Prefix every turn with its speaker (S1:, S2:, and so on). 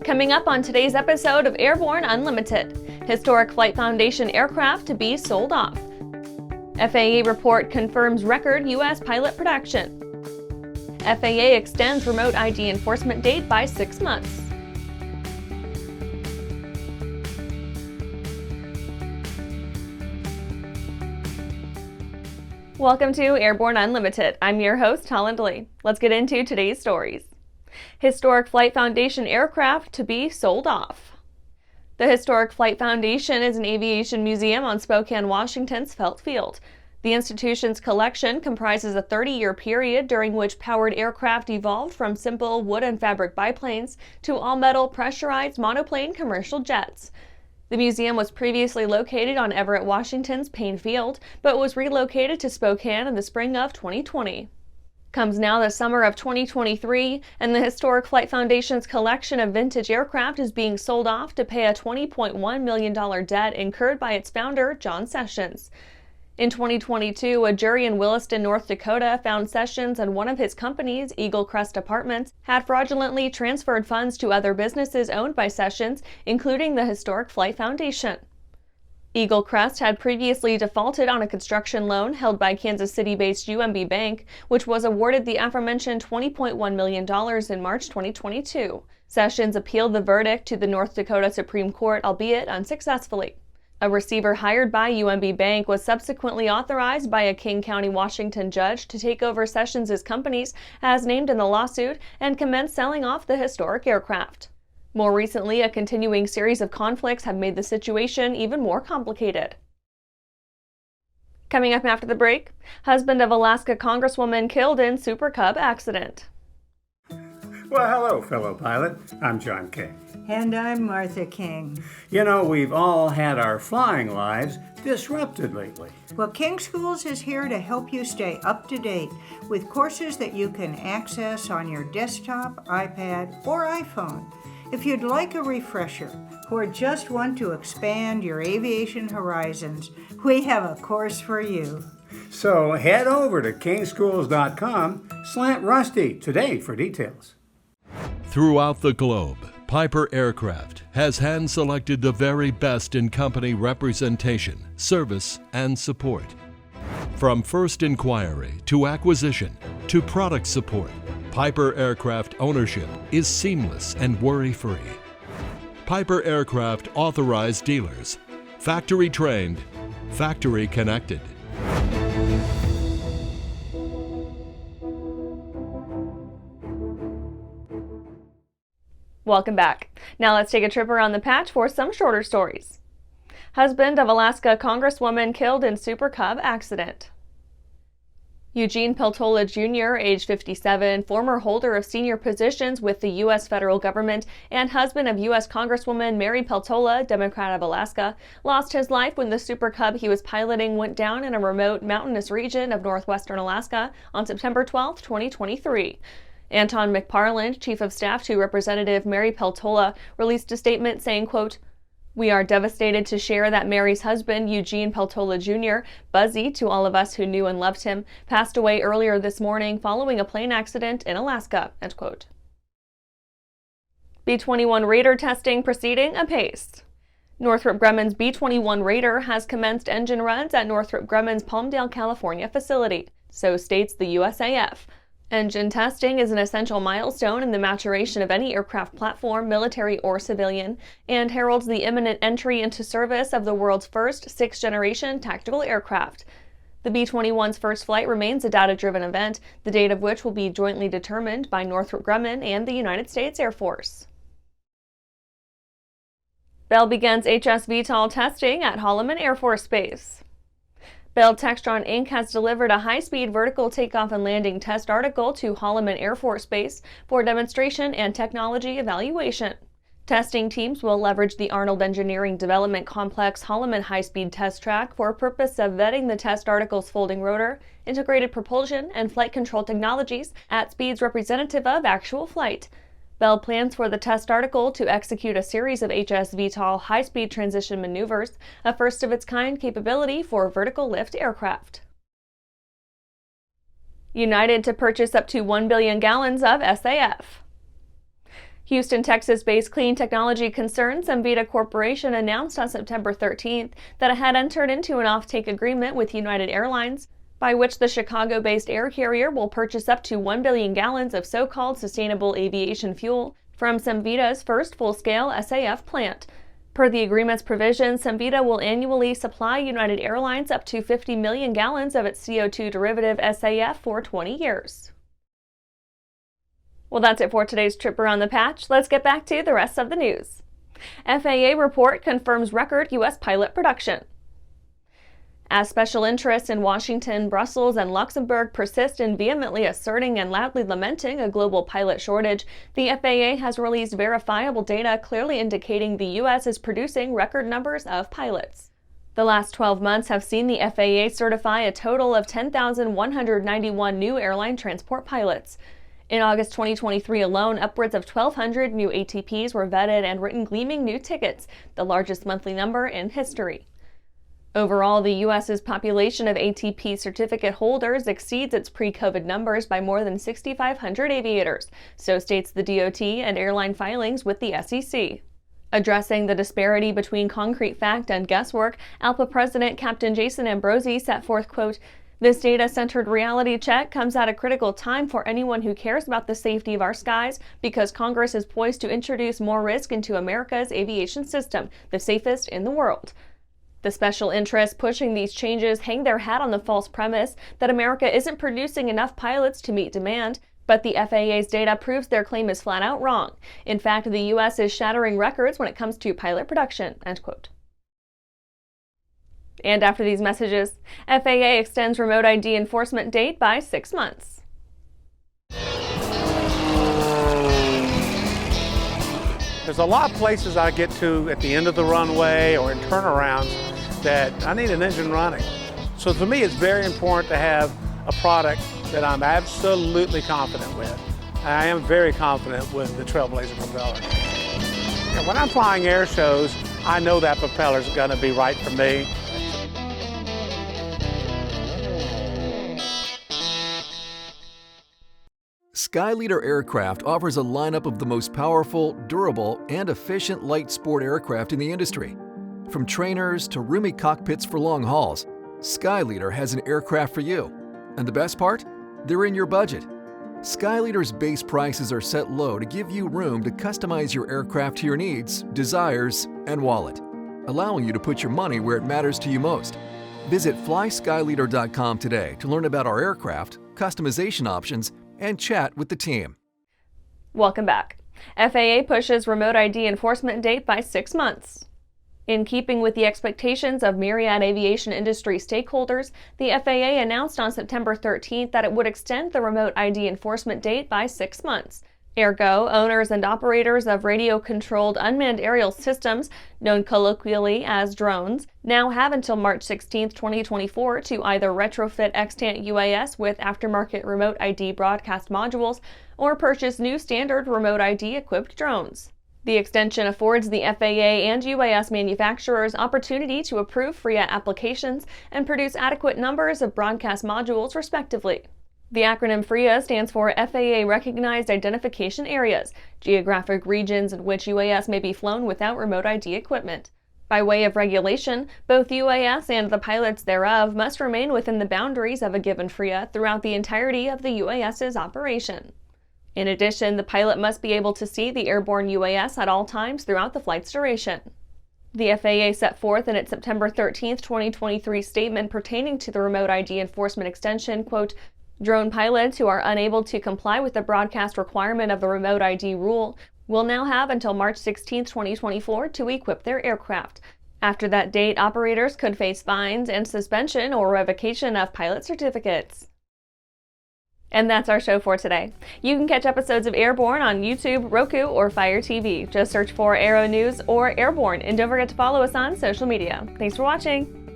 S1: Coming up on today's episode of Airborne-Unlimited, historic Flight Foundation aircraft to be sold off. FAA report confirms record U.S. pilot production. FAA extends remote ID enforcement date by 6 months. Welcome to Airborne Unlimited. I'm your host, Holland Lee. Let's get into today's stories. Historic Flight Foundation aircraft to be sold off. The Historic Flight Foundation is an aviation museum on Spokane, Washington's Felt Field. The institution's collection comprises a 30-year period during which powered aircraft evolved from simple wood and fabric biplanes to all-metal pressurized monoplane commercial jets. The museum was previously located on Everett, Washington's Payne Field, but was relocated to Spokane in the spring of 2020. Comes now the summer of 2023, and the Historic Flight Foundation's collection of vintage aircraft is being sold off to pay a $20.1 million debt incurred by its founder, John Sessions. In 2022, a jury in Williston, North Dakota, found Sessions and one of his companies, Crest Apartments, had fraudulently transferred funds to other businesses owned by Sessions, including the Historic Flight Foundation. Crest had previously defaulted on a construction loan held by Kansas City-based UMB Bank, which was awarded the aforementioned $20.1 million in March 2022. Sessions appealed the verdict to the North Dakota Supreme Court, albeit unsuccessfully. A receiver hired by UMB Bank was subsequently authorized by a King County, Washington judge to take over Sessions' companies as named in the lawsuit and commence selling off the historic aircraft. More recently, a continuing series of conflicts have made the situation even more complicated. Coming up after the break, husband of Alaska Congresswoman killed in Super Cub accident.
S2: Well, hello, fellow pilot. I'm John King.
S3: And I'm Martha King.
S2: You know, we've all had our flying lives disrupted lately.
S3: Well, King Schools is here to help you stay up to date with courses that you can access on your desktop, iPad, or iPhone. If you'd like a refresher or just want to expand your aviation horizons, we have a course for you.
S2: So head over to kingschools.com/Rusty today for details.
S4: Throughout the globe, Piper Aircraft has hand-selected the very best in company representation, service, and support. From first inquiry to acquisition to product support, Piper Aircraft ownership is seamless and worry-free. Piper Aircraft authorized dealers, factory trained, factory connected.
S1: Welcome back. Now let's take a trip around the patch for some shorter stories. Husband of Alaska Congresswoman killed in Super Cub accident. Eugene Peltola Jr., age 57, former holder of senior positions with the U.S. federal government and husband of U.S. Congresswoman Mary Peltola, Democrat of Alaska, lost his life when the Super Cub he was piloting went down in a remote mountainous region of northwestern Alaska on September 12, 2023. Anton McParland, chief of staff to Representative Mary Peltola, released a statement saying, quote, "We are devastated to share that Mary's husband, Eugene Peltola Jr., Buzzy to all of us who knew and loved him, passed away earlier this morning following a plane accident in Alaska," end quote. B-21 Raider testing proceeding apace. Northrop Grumman's B-21 Raider has commenced engine runs at Northrop Grumman's Palmdale, California facility, so states the USAF. Engine testing is an essential milestone in the maturation of any aircraft platform, military or civilian, and heralds the imminent entry into service of the world's first sixth-generation tactical aircraft. The B-21's first flight remains a data-driven event, the date of which will be jointly determined by Northrop Grumman and the United States Air Force. Bell begins HSVTOL testing at Holloman Air Force Base. Bell Textron Inc. has delivered a high-speed vertical takeoff and landing test article to Holloman Air Force Base for demonstration and technology evaluation. Testing teams will leverage the Arnold Engineering Development Complex Holloman high-speed test track for purpose of vetting the test article's folding rotor, integrated propulsion, and flight control technologies at speeds representative of actual flight. Bell plans for the test article to execute a series of HSVTOL high-speed transition maneuvers, a first-of-its-kind capability for vertical lift aircraft. United to purchase up to 1 billion gallons of SAF. Houston, Texas-based clean technology concern Cemvita Corporation announced on September 13th that it had entered into an offtake agreement with United Airlines, by which the Chicago-based air carrier will purchase up to 1 billion gallons of so-called sustainable aviation fuel from Cemvita's first full-scale SAF plant. Per the agreement's provisions, Cemvita will annually supply United Airlines up to 50 million gallons of its CO2 derivative SAF for 20 years. Well, that's it for today's trip around the patch. Let's get back to the rest of the news. FAA report confirms record U.S. pilot production. As special interests in Washington, Brussels, and Luxembourg persist in vehemently asserting and loudly lamenting a global pilot shortage, the FAA has released verifiable data clearly indicating the U.S. is producing record numbers of pilots. The last 12 months have seen the FAA certify a total of 10,191 new airline transport pilots. In August 2023 alone, upwards of 1,200 new ATPs were vetted and written gleaming new tickets, the largest monthly number in history. Overall, the U.S.'s population of ATP certificate holders exceeds its pre-COVID numbers by more than 6,500 aviators, so states the DOT and airline filings with the SEC. Addressing the disparity between concrete fact and guesswork, ALPA President Captain Jason Ambrosi set forth, quote, "This data-centered reality check comes at a critical time for anyone who cares about the safety of our skies because Congress is poised to introduce more risk into America's aviation system, the safest in the world." The special interests pushing these changes hang their hat on the false premise that America isn't producing enough pilots to meet demand, but the FAA's data proves their claim is flat out wrong. In fact, the U.S. is shattering records when it comes to pilot production, end quote. And after these messages, FAA extends remote ID enforcement date by 6 months.
S5: There's a lot of places I get to at the end of the runway or in turnarounds that I need an engine running. So for me, it's very important to have a product that I'm absolutely confident with. I am very confident with the Trailblazer propeller. And when I'm flying air shows, I know that propeller is going to be right for me.
S6: Skyleader Aircraft offers a lineup of the most powerful, durable, and efficient light sport aircraft in the industry. From trainers to roomy cockpits for long hauls, Skyleader has an aircraft for you. And the best part? They're in your budget. Skyleader's base prices are set low to give you room to customize your aircraft to your needs, desires, and wallet, allowing you to put your money where it matters to you most. Visit flyskyleader.com today to learn about our aircraft, customization options, and chat with the team.
S1: Welcome back. FAA pushes remote ID enforcement date by 6 months. In keeping with the expectations of myriad aviation industry stakeholders, the FAA announced on September 13th that it would extend the remote ID enforcement date by 6 months. Ergo, owners and operators of radio-controlled unmanned aerial systems, known colloquially as drones, now have until March 16, 2024 to either retrofit extant UAS with aftermarket remote ID broadcast modules or purchase new standard remote ID-equipped drones. The extension affords the FAA and UAS manufacturers opportunity to approve FRIA applications and produce adequate numbers of broadcast modules, respectively. The acronym FRIA stands for FAA Recognized Identification Areas, geographic regions in which UAS may be flown without remote ID equipment. By way of regulation, both UAS and the pilots thereof must remain within the boundaries of a given FRIA throughout the entirety of the UAS's operation. In addition, the pilot must be able to see the airborne UAS at all times throughout the flight's duration. The FAA set forth in its September 13, 2023 statement pertaining to the remote ID enforcement extension, quote, "Drone pilots who are unable to comply with the broadcast requirement of the remote ID rule will now have until March 16, 2024 to equip their aircraft. After that date, operators could face fines and suspension or revocation of pilot certificates." And that's our show for today. You can catch episodes of Airborne on YouTube, Roku, or Fire TV. Just search for Aero-News or Airborne, and don't forget to follow us on social media. Thanks for watching.